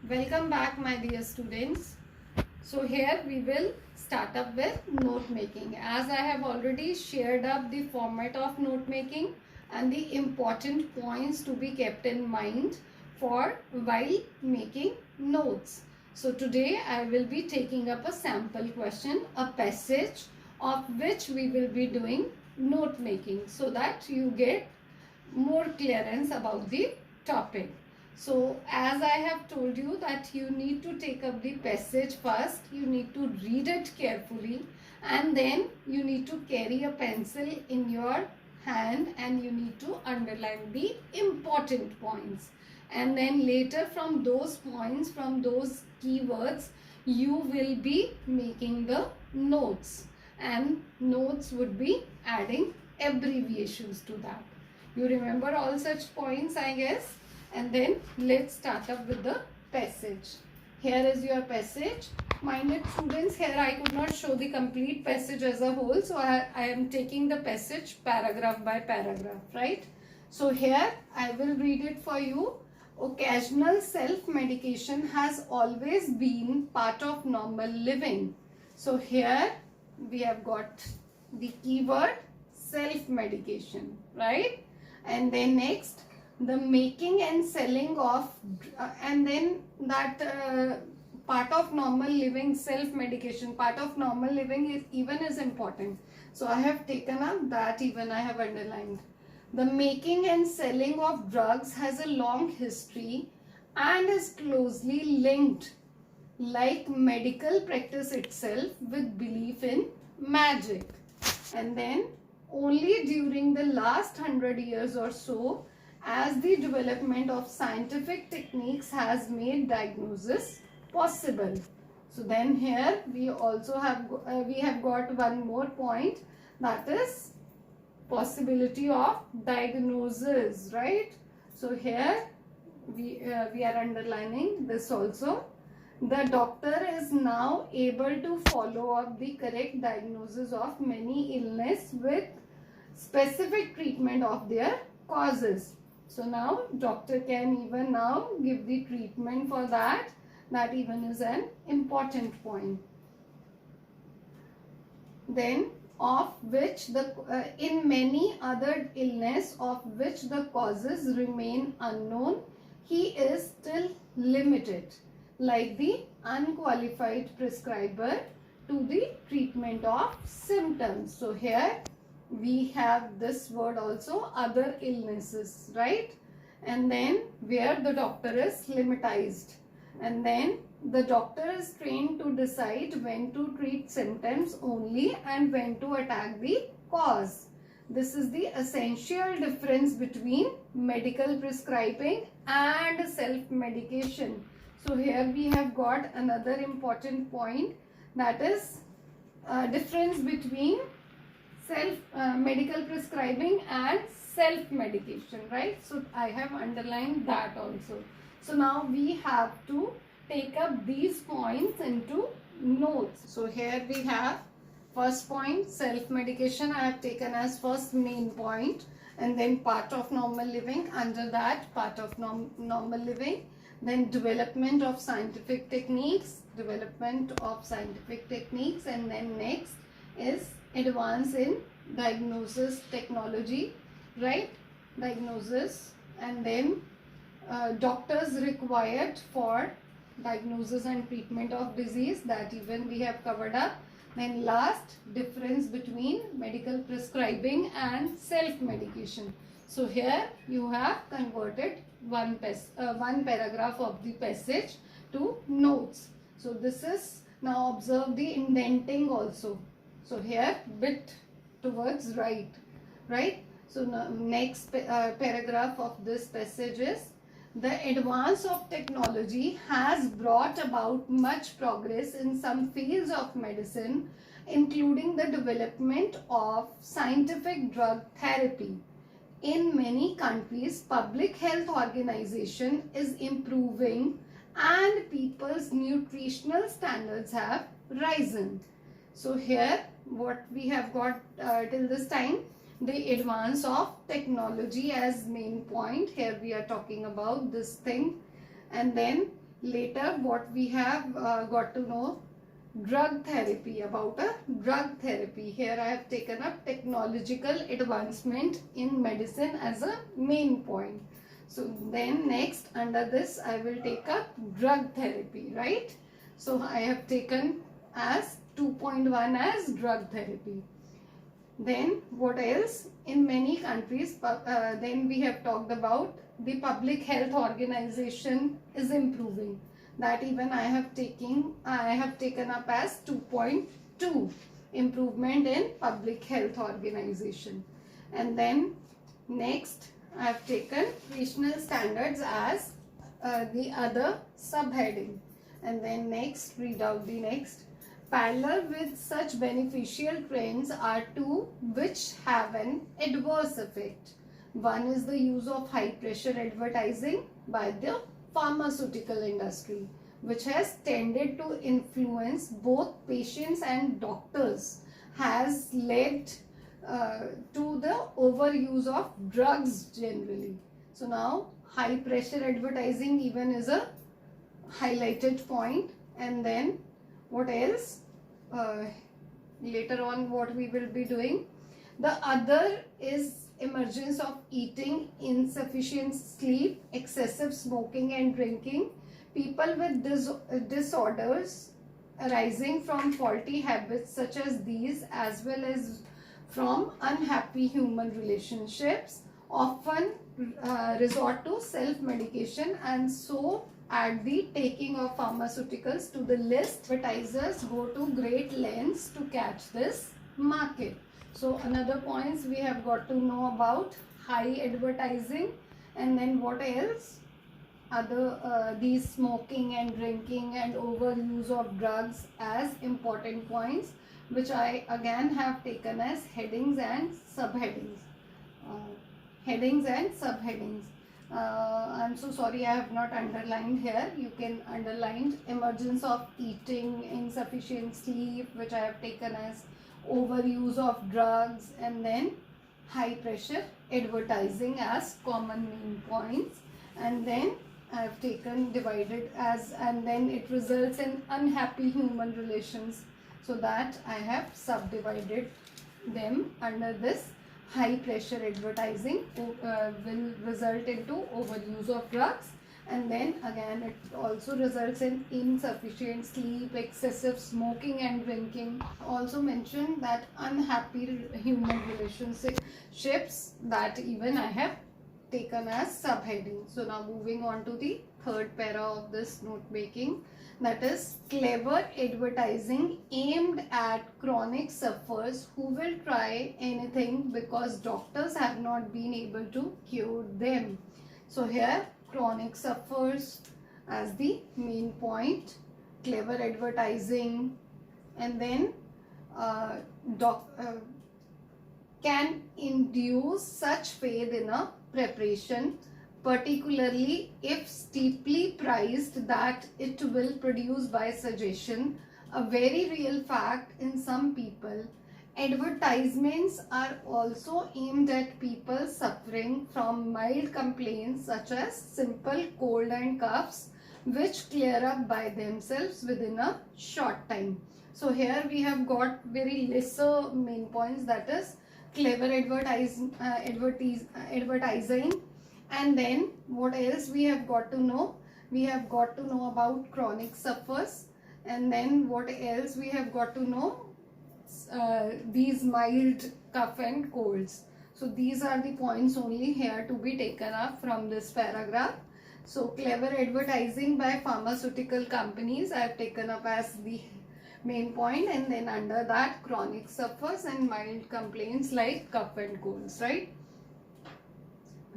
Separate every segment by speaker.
Speaker 1: Welcome back, my dear students. So here we will start up with note making. As I have already shared up the format of note making and the important points to be kept in mind for while making notes. So today I will be taking up a sample question, a passage of which we will be doing note making so that you get more clearance about the topic. So as I have told you that you need to take up the passage first, you need to read it carefully, and then you need to carry a pencil in your hand and you need to underline the important points. And then later from those points, from those keywords, you will be making the notes, and notes would be adding abbreviations to that. You remember all such points, I guess. And then let's start up with the passage. Here is your passage. Minded students, here I could not show the complete passage as a whole. So I am taking the passage paragraph by paragraph, right? So here I will read it for you. Occasional self-medication has always been part of normal living. So here we have got the keyword self-medication, right? And then next, the making and selling of and then that part of normal living, self-medication, part of normal living is important. So I have taken up that, even I have underlined. The making and selling of drugs has a long history and is closely linked, like medical practice itself, with belief in magic. And then only during the last 100 years or so, as the development of scientific techniques has made diagnosis possible. So then here we also have got one more point, that is possibility of diagnosis, right? So here we are underlining this also. The doctor is now able to follow up the correct diagnosis of many illness with specific treatment of their causes. So now doctor can even now give the treatment for that. That even is an important point. Then of which in many other illness of which the causes remain unknown, he is still limited, like the unqualified prescriber to the treatment of symptoms. So here we have this word also, other illnesses, right? And then where the doctor is limitized, and then the doctor is trained to decide when to treat symptoms only and when to attack the cause. This is the essential difference between medical prescribing and self-medication. So here we have got another important point, that is difference between medical prescribing and self-medication, right? So I have underlined that also. So now we have to take up these points into notes. So here we have first point, self-medication I have taken as first main point, and then part of normal living, under that part of normal living, then development of scientific techniques, and then next is advance in diagnosis technology, right? Diagnosis, and then doctors required for diagnosis and treatment of disease, that even we have covered up. Then last, difference between medical prescribing and self-medication. So here you have converted one paragraph of the passage to notes. So this is, now observe the indenting also. So here bit towards right. So now next paragraph of this passage is, the advance of technology has brought about much progress in some fields of medicine, including the development of scientific drug therapy. In many countries, public health organization is improving and people's nutritional standards have risen. So here what we have got till this time, the advance of technology as main point. Here we are talking about this thing, and then Later, what we have got to know, drug therapy, about a drug therapy. Here I have taken up technological advancement in medicine as a main point. So then next under this I will take up drug therapy, right? So I have taken as 2.1 as drug therapy. Then what else? In many countries, then we have talked about the public health organization is improving. That even I have taken up as 2.2, improvement in public health organization. And then next I have taken regional standards as the other subheading. And then next, read out the next. Parallel with such beneficial trends are two which have an adverse effect. One is the use of high pressure advertising by the pharmaceutical industry, which has tended to influence both patients and doctors, has led to the overuse of drugs generally. So now high pressure advertising even is a highlighted point. And then what else? Later on what we will be doing. The other is emergence of eating, insufficient sleep, excessive smoking and drinking, people with disorders arising from faulty habits such as these, as well as from unhappy human relationships, often resort to self-medication and so add the taking of pharmaceuticals to the list. Advertisers go to great lengths to catch this market. So another points we have got to know about high advertising. And then what else? Other these smoking and drinking and overuse of drugs as important points, which I again have taken as headings and subheadings. Headings and subheadings. I'm so sorry I have not underlined here. You can underline emergence of eating, insufficient sleep, which I have taken as overuse of drugs, and then high pressure advertising as common main points. And then I have taken divided as, and then it results in unhappy human relations, so that I have subdivided them under this. High pressure advertising will result into overuse of drugs, and then again it also results in insufficient sleep, excessive smoking and drinking. Also mentioned that unhappy human relationships, that even I have taken as subheading. So now moving on to the third para of this note making, that is clever advertising aimed at chronic sufferers who will try anything because doctors have not been able to cure them. So here chronic sufferers as the main point, clever advertising, and then can induce such faith in a preparation, particularly if steeply priced, that it will produce by suggestion a very real fact in some people. Advertisements are also aimed at people suffering from mild complaints such as simple cold and coughs, which clear up by themselves within a short time. So here we have got very lesser main points, that is clever advertising. And then what else we have got to know? We have got to know about chronic sufferers. And then what else we have got to know? These mild cough and colds. So these are the points only here to be taken up from this paragraph. So clever advertising by pharmaceutical companies I have taken up as the main point, and then under that chronic sufferers and mild complaints like cough and colds, right?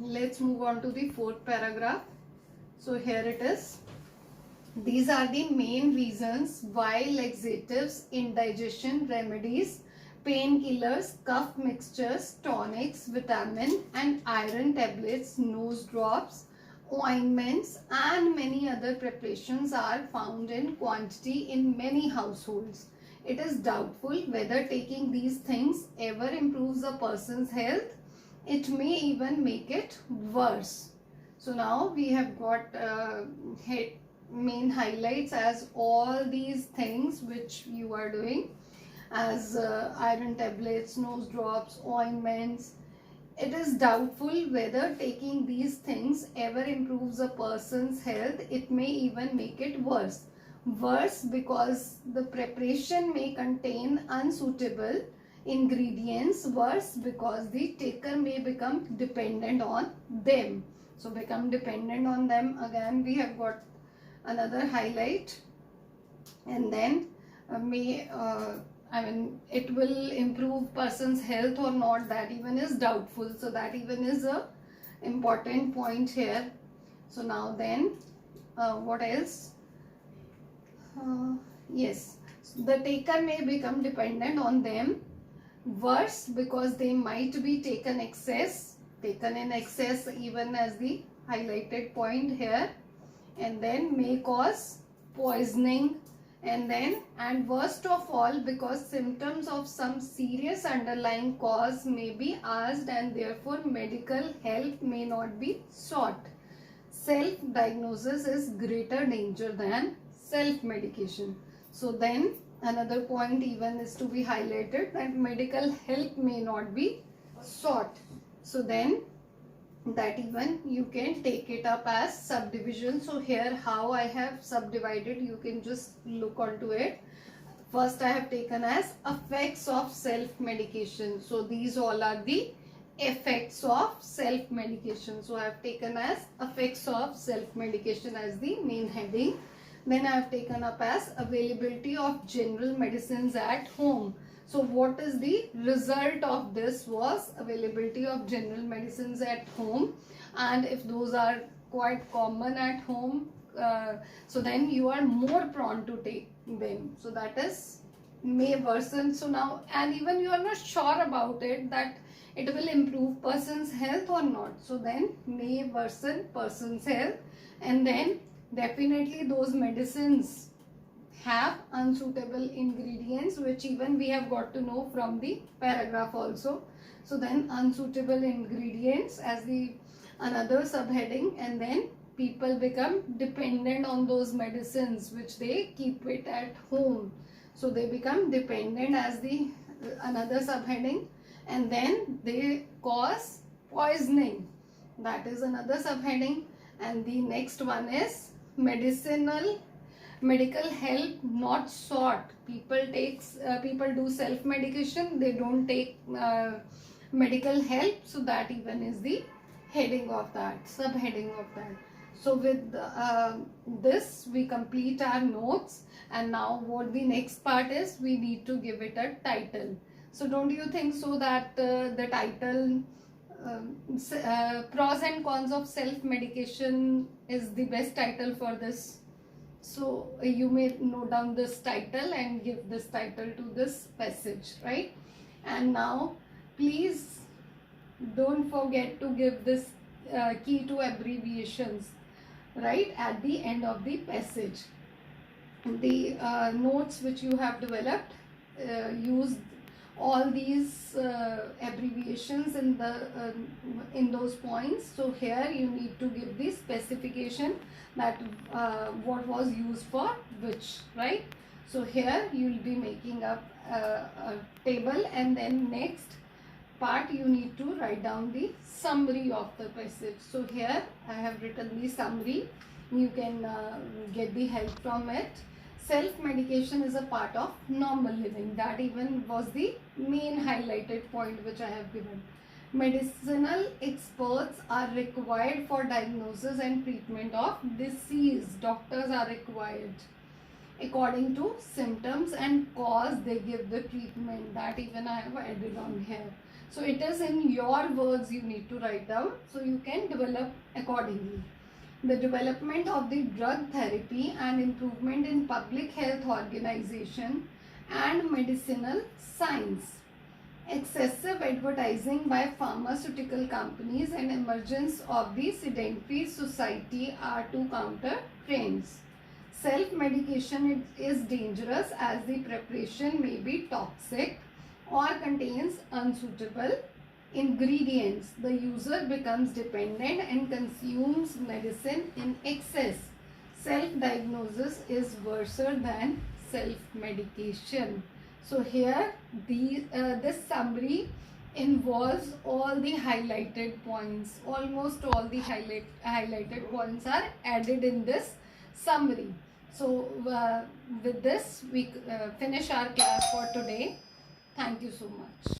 Speaker 1: Let's move on to the fourth paragraph. So here it is. These are the main reasons why laxatives, indigestion remedies, painkillers, cough mixtures, tonics, vitamin and iron tablets, nose drops, ointments and many other preparations are found in quantity in many households. It is doubtful whether taking these things ever improves a person's health. It may even make it worse. So now we have got main highlights, as all these things which you are doing, as iron tablets, nose drops, ointments, it is doubtful whether taking these things ever improves a person's health. It may even make it worse. Worse because the preparation may contain unsuitable ingredients. Worse because the taker may become dependent on them. So become dependent on them. Again, we have got another highlight. And then it will improve person's health or not, that even is doubtful. So that even is a important point here. So now then, what else? Yes, the taker may become dependent on them. Worse because they might be taken in excess, even as the highlighted point here, and then may cause poisoning. And worst of all, because symptoms of some serious underlying cause may be asked, and therefore medical help may not be sought. Self-diagnosis is greater danger than self-medication. So then another point even is to be highlighted, that medical help may not be sought. So then that even you can take it up as subdivision. So here how I have subdivided, you can just look onto it. First I have taken as effects of self-medication. So these all are the effects of self-medication. So I have taken as effects of self-medication as the main heading. Then I have taken up as availability of general medicines at home. So what is the result of this was availability of general medicines at home, and if those are quite common at home, so then you are more prone to take them. So that is may worsen. So now, and even you are not sure about it that it will improve person's health or not. So then may worsen person's health, and then definitely those medicines have unsuitable ingredients, which even we have got to know from the paragraph also. So then unsuitable ingredients as the another subheading, and then people become dependent on those medicines which they keep it at home. So they become dependent as the another subheading, and then they cause poisoning, that is another subheading. And the next one is medical help not sought. People do self medication, they don't take medical help. So that even is the heading of that, subheading of that. So with this we complete our notes, and now what the next part is, we need to give it a title. So don't you think so that the title pros and cons of self medication is the best title for this? So you may note down this title and give this title to this passage, right? And now please don't forget to give this key to abbreviations right at the end of the passage. The notes which you have developed, use all these abbreviations in those points. So here you need to give the specification that what was used for which, right? So here you will be making up a table, and then next part you need to write down the summary of the passage. So here I have written the summary, you can get the help from it. Self-medication is a part of normal living, that even was the main highlighted point which I have given. Medicinal experts are required for diagnosis and treatment of disease. Doctors are required. According to symptoms and cause, they give the treatment, that even I have added on here. So it is in your words you need to write down, so you can develop accordingly. The development of the drug therapy and improvement in public health organization and medicinal science. Excessive advertising by pharmaceutical companies and emergence of the sedentary society are to counter trends. Self-medication is dangerous as the preparation may be toxic or contains unsuitable ingredients. The user becomes dependent and consumes medicine in excess. self-diagnosis is worse than self-medication. So here this summary involves all the highlighted points. Almost all the highlighted points are added in this summary. So with this we finish our class for today. Thank you so much.